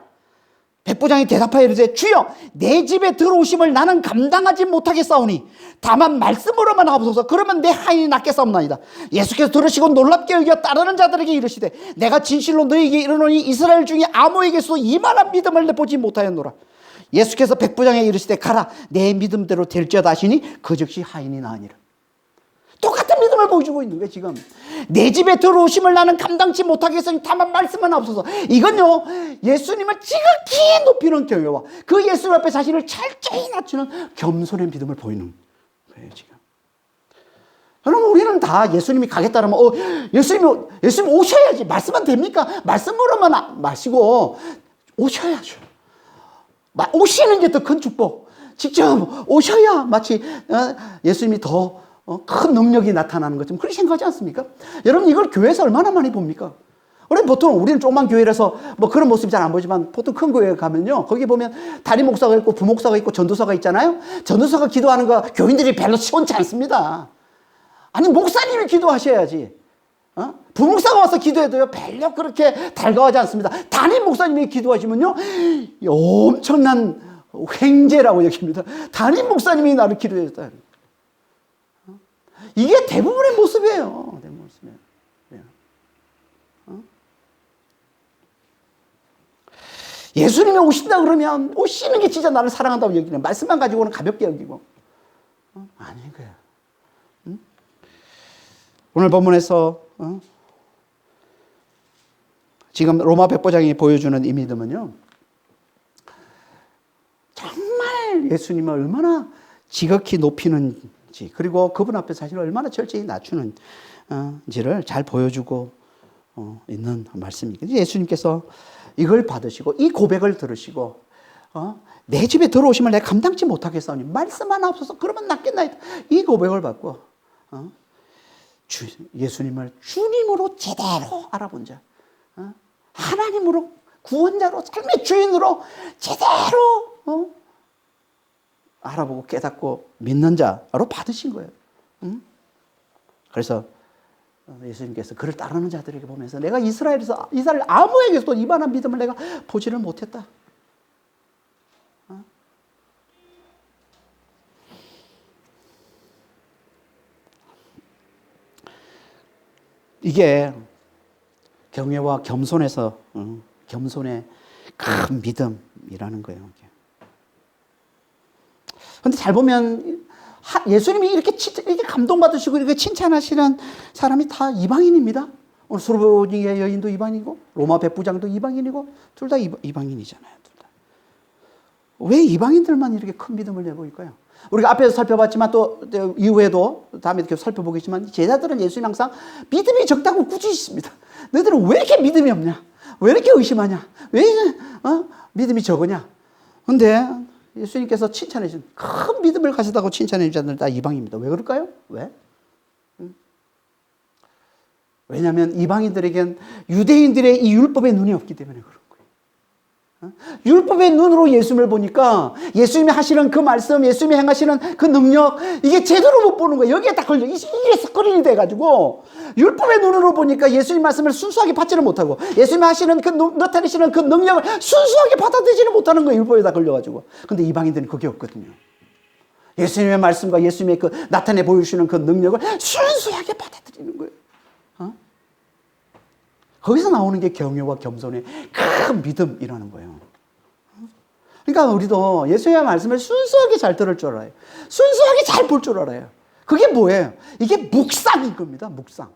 백부장이 대답하여 이르되 주여 내 집에 들어오심을 나는 감당하지 못하겠사오니 다만 말씀으로만 하옵소서. 그러면 내 하인이 낫겠사옵나이다. 예수께서 들으시고 놀랍게 여겨 따르는 자들에게 이르시되 내가 진실로 너희에게 이르노니 이스라엘 중에 아무에게서도 이만한 믿음을 내보지 못하였노라. 예수께서 백부장에게 이르시되 가라 내 믿음대로 될지어다 하시니 그 즉시 하인이 나으니라. 똑같은 믿음을 보여주고 있는 거예요. 지금 내 집에 들어오심을 나는 감당치 못하겠으니 다만 말씀만 없어서. 이건요 예수님을 지극히 높이는 교회와 그 예수님 앞에 자신을 철저히 낮추는 겸손의 믿음을 보이는 거예요. 지금 여러분 우리는 다 예수님이 가겠다라면 예수님 오셔야지. 말씀은 됩니까? 말씀으로만 마시고 오셔야죠. 오시는 게 더 큰 축복. 직접 오셔야 마치 예수님이 더 큰 능력이 나타나는 것처럼 그렇게 생각하지 않습니까? 여러분 이걸 교회에서 얼마나 많이 봅니까? 우리는 조그만 교회라서 뭐 그런 모습이 잘 안 보이지만 보통 큰 교회 가면요 거기 보면 담임 목사가 있고 부목사가 있고 전도사가 있잖아요. 전도사가 기도하는 거 교인들이 별로 시원치 않습니다. 아니 목사님이 기도하셔야지. 부목사가 와서 기도해도요 별로 그렇게 달가워하지 않습니다. 담임 목사님이 기도하시면요 엄청난 횡재라고 여깁니다. 담임 목사님이 나를 기도해줬다. 이게 대부분의 모습이에요. 예수님이 오신다 그러면 오시는 게 진짜 나를 사랑한다고 여기는 말씀만 가지고는 가볍게 여기고 아닌 거야. 오늘 본문에서 지금 로마 백부장이 보여주는 이 믿음은요 정말 예수님을 얼마나 지극히 높이는지 그리고 그분 앞에 자신을 얼마나 철저히 낮추는지를 잘 보여주고 있는 말씀입니다. 예수님께서 이걸 받으시고 이 고백을 들으시고 내 집에 들어오시면 내가 감당치 못하겠사오니 말씀 하나 없어서 그러면 낫겠나이다. 이 고백을 받고 예수님을 주님으로 제대로 알아본 자, 하나님으로 구원자로 삶의 주인으로 제대로 알아보고 깨닫고 믿는 자로 받으신 거예요. 그래서 예수님께서 그를 따르는 자들에게 보면서 내가 이스라엘 아무에게서도 이만한 믿음을 내가 보지를 못했다. 이게 경외와 겸손에서 겸손의 큰 믿음이라는 거예요. 그런데 잘 보면 예수님이 이렇게 감동받으시고 이렇게 칭찬하시는 사람이 다 이방인입니다. 오늘 수르보니의 여인도 이방인이고 로마 백부장도 이방인이고 둘 다 이방인이잖아요. 둘 다. 왜 이방인들만 이렇게 큰 믿음을 내보일까요? 우리가 앞에서 살펴봤지만 또 이후에도 다음에 이렇게 살펴보겠지만 제자들은 예수님 항상 믿음이 적다고 꾸짖습니다. 너희들은 왜 이렇게 믿음이 없냐? 왜 이렇게 의심하냐? 왜 믿음이 적으냐? 그런데 예수님께서 칭찬해 주신 큰 믿음을 가지다고 칭찬해 주신 자들 다 이방입니다. 왜 그럴까요? 왜? 왜냐하면 이방인들에겐 유대인들의 이 율법의 눈이 없기 때문에 그런 거예요. 율법의 눈으로 예수님을 보니까 예수님이 하시는 그 말씀, 예수님이 행하시는 그 능력 이게 제대로 못 보는 거예요. 여기에 딱 걸려. 이게 스크린이 돼가지고 율법의 눈으로 보니까 예수님 말씀을 순수하게 받지를 못하고 예수님이 하시는 그 나타내시는 그 능력을 순수하게 받아들이지는 못하는 거예요. 율법에 다 걸려가지고. 근데 이방인들은 그게 없거든요. 예수님의 말씀과 예수님의 그 나타내 보여주시는 그 능력을 순수하게 받아들이는 거예요. 거기서 나오는 게 경외와 겸손의 큰 믿음이라는 거예요. 그러니까 우리도 예수님의 말씀을 순수하게 잘 들을 줄 알아요. 순수하게 잘 볼 줄 알아요. 그게 뭐예요? 이게 묵상인 겁니다. 묵상.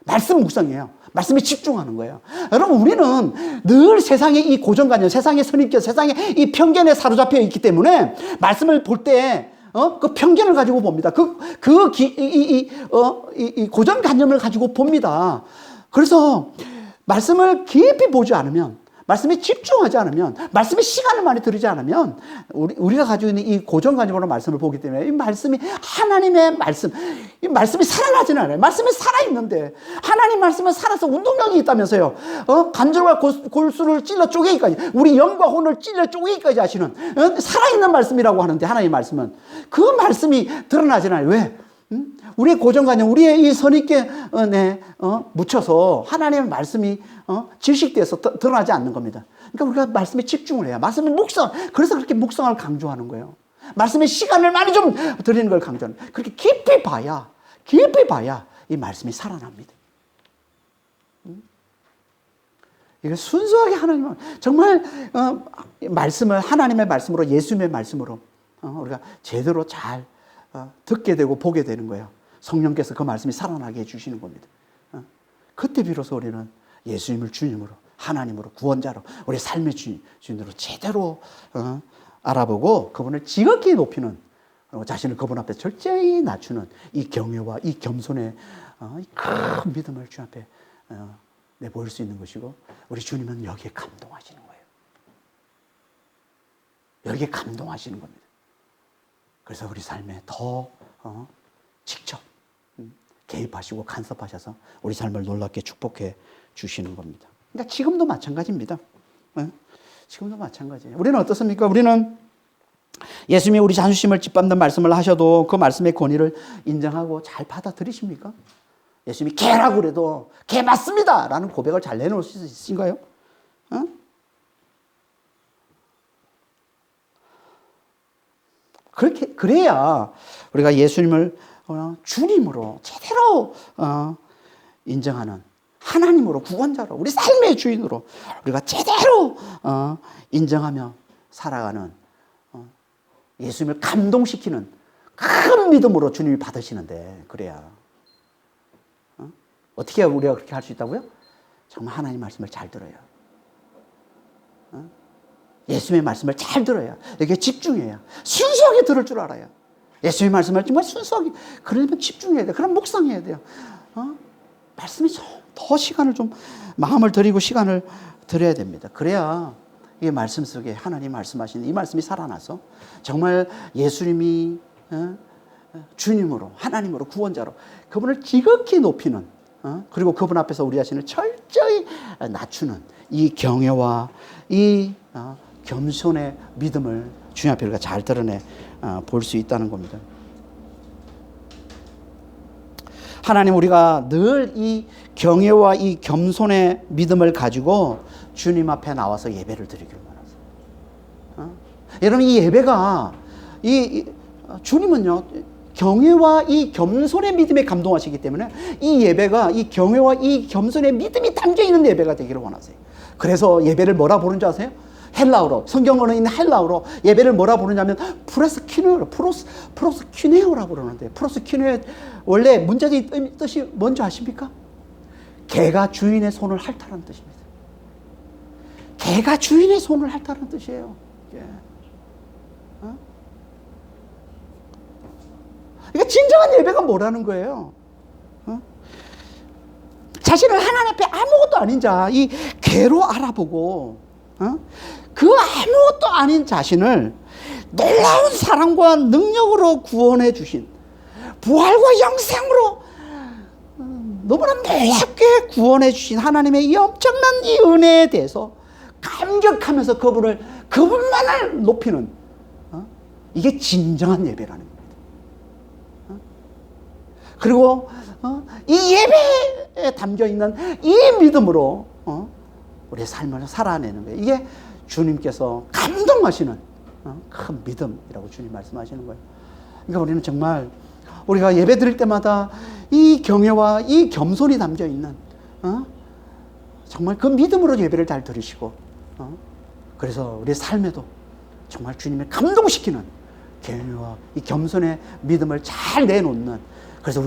말씀 묵상이에요. 말씀에 집중하는 거예요. 여러분 우리는 늘 세상의 이 고정관념, 세상의 선입견, 세상의 이 편견에 사로잡혀 있기 때문에 말씀을 볼 때 그 편견을 가지고 봅니다. 이 고정관념을 가지고 봅니다. 그래서 말씀을 깊이 보지 않으면 말씀에 집중하지 않으면, 말씀에 시간을 많이 들이지 않으면, 우리가 가지고 있는 이 고정관념으로 말씀을 보기 때문에 이 말씀이 하나님의 말씀, 이 말씀이 살아나지는 않아요. 말씀이 살아있는데, 하나님 말씀은 살아서 운동력이 있다면서요. 관절과 골수를 찔러 쪼개기까지, 우리 영과 혼을 찔러 쪼개기까지 하시는 살아있는 말씀이라고 하는데, 하나님의 말씀은 그 말씀이 드러나지는 않아요. 왜? 우리의 고정관념, 우리의 이 선입견에 묻혀서 하나님의 말씀이 질식돼서 드러나지 않는 겁니다. 그러니까 우리가 말씀에 집중을 해야, 말씀의 묵상, 그래서 그렇게 묵상을 강조하는 거예요. 말씀의 시간을 많이 좀 드리는 걸 강조하는 거예요. 그렇게 깊이 봐야 이 말씀이 살아납니다. 이거 순수하게 하나님은 정말 말씀을 하나님의 말씀으로, 예수님의 말씀으로 우리가 제대로 잘 듣게 되고 보게 되는 거예요. 성령께서 그 말씀이 살아나게 해주시는 겁니다. 그때 비로소 우리는 예수님을 주님으로, 하나님으로, 구원자로, 우리 삶의 주인으로 제대로 알아보고 그분을 지극히 높이는, 자신을 그분 앞에 절제히 낮추는 이 경외와 이 겸손의 큰 믿음을 주 앞에 내보일 수 있는 것이고, 우리 주님은 여기에 감동하시는 거예요. 여기에 감동하시는 겁니다. 그래서 우리 삶에 더 직접 개입하시고 간섭하셔서 우리 삶을 놀랍게 축복해 주시는 겁니다. 그러니까 지금도 마찬가지입니다. 지금도 마찬가지예요. 우리는 어떻습니까? 우리는 예수님이 우리 자존심을 짓밟는 말씀을 하셔도 그 말씀의 권위를 인정하고 잘 받아들이십니까? 예수님이 개라고 그래도 개 맞습니다! 라는 고백을 잘 내놓을 수 있으신가요? 그래야 우리가 예수님을 주님으로 제대로 인정하는, 하나님으로, 구원자로, 우리 삶의 주인으로 우리가 제대로 인정하며 살아가는, 예수님을 감동시키는 큰 믿음으로 주님이 받으시는데, 그래야 어떻게 우리가 그렇게 할 수 있다고요? 정말 하나님 말씀을 잘 들어요. 예수님의 말씀을 잘 들어야, 여기에 집중해야, 순수하게 들을 줄 알아야. 예수님의 말씀을 정말 순수하게, 그러면 집중해야 돼요. 그럼 묵상해야 돼요. 말씀이 더 시간을 좀, 마음을 들이고 시간을 들여야 됩니다. 그래야 이 말씀 속에 하나님 말씀하시는 이 말씀이 살아나서 정말 예수님이 주님으로, 하나님으로, 구원자로 그분을 지극히 높이는, 그리고 그분 앞에서 우리 자신을 철저히 낮추는 이 경외와 이 겸손의 믿음을 주님 앞에 우리가 잘 드러내 볼 수 있다는 겁니다. 하나님, 우리가 늘 이 경외와 이 겸손의 믿음을 가지고 주님 앞에 나와서 예배를 드리길 원하세요. 여러분, 이 예배가, 주님은요, 경외와 이 겸손의 믿음에 감동하시기 때문에 이 예배가, 이 경외와 이 겸손의 믿음이 담겨 있는 예배가 되기를 원하세요. 그래서 예배를 뭐라 부르는 줄 아세요? 헬라어로, 성경어는 있는 헬라어로 예배를 뭐라 부르냐면 프로스키네오라고 그러는데, 프로스키네오 원래 문자적인 뜻이 뭔지 아십니까? 개가 주인의 손을 핥다라는 뜻입니다. 개가 주인의 손을 핥다라는 뜻이에요. 그러니까 진정한 예배가 뭐라는 거예요? 자신을 하나님 앞에 아무것도 아닌 자, 이 개로 알아보고, 그 아무것도 아닌 자신을 놀라운 사랑과 능력으로 구원해 주신, 부활과 영생으로 너무나 놀랍게 구원해 주신 하나님의 이 엄청난 이 은혜에 대해서 감격하면서 그분만을 높이는, 이게 진정한 예배라는 겁니다. 그리고 이 예배에 담겨 있는 이 믿음으로 우리의 삶을 살아내는 거예요. 이게 주님께서 감동하시는 큰 믿음이라고 주님 말씀하시는 거예요. 그러니까 우리는 정말 우리가 예배 드릴 때마다 이 경외와 이 겸손이 담겨 있는, 정말 그 믿음으로 예배를 잘 드리시고, 그래서 우리의 삶에도 정말 주님을 감동시키는 경외와 이 겸손의 믿음을 잘 내놓는, 그래서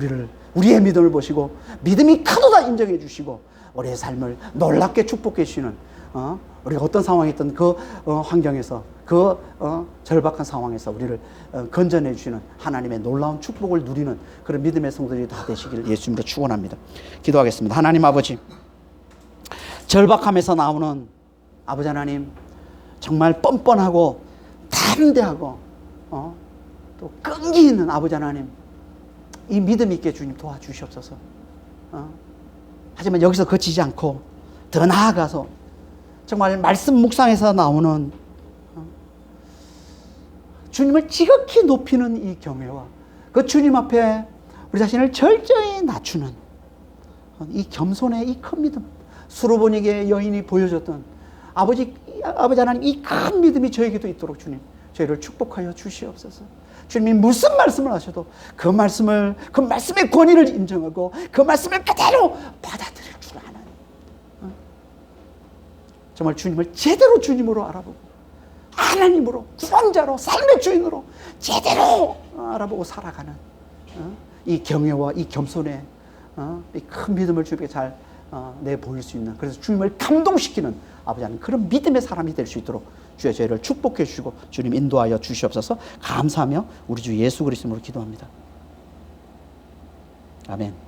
우리의 믿음을 보시고 믿음이 크도다 인정해 주시고 우리의 삶을 놀랍게 축복해 주시는, 우리가 어떤 상황에 있던 그 환경에서, 그 절박한 상황에서 우리를 건져내 주시는 하나님의 놀라운 축복을 누리는 그런 믿음의 성도들이 다 되시기를 예수님으로 축원합니다. 기도하겠습니다. 하나님 아버지, 절박함에서 나오는 아버지 하나님, 정말 뻔뻔하고 담대하고 또 끈기 있는 아버지 하나님, 이 믿음 있게 주님 도와주시옵소서. 하지만 여기서 그치지 않고 더 나아가서 정말 말씀 묵상에서 나오는 주님을 지극히 높이는 이 경외와 그 주님 앞에 우리 자신을 철저히 낮추는 이 겸손의 이 큰 믿음, 수로보니게 여인이 보여줬던 아버지 하나님, 이 큰 믿음이 저에게도 있도록 주님, 저희를 축복하여 주시옵소서. 주님이 무슨 말씀을 하셔도 그 말씀의 권위를 인정하고 그 말씀을 그대로 받아들일 줄 아는, 정말 주님을 제대로 주님으로 알아보고 하나님으로, 구원자로, 삶의 주인으로 제대로 알아보고 살아가는 이 경외와 이 겸손의 이 큰 믿음을 주님께 잘 내보일 수 있는, 그래서 주님을 감동시키는 아버지 하나님, 그런 믿음의 사람이 될 수 있도록 주의 저희를 축복해 주시고 주님 인도하여 주시옵소서. 감사하며 우리 주 예수 그리스도로 기도합니다. 아멘.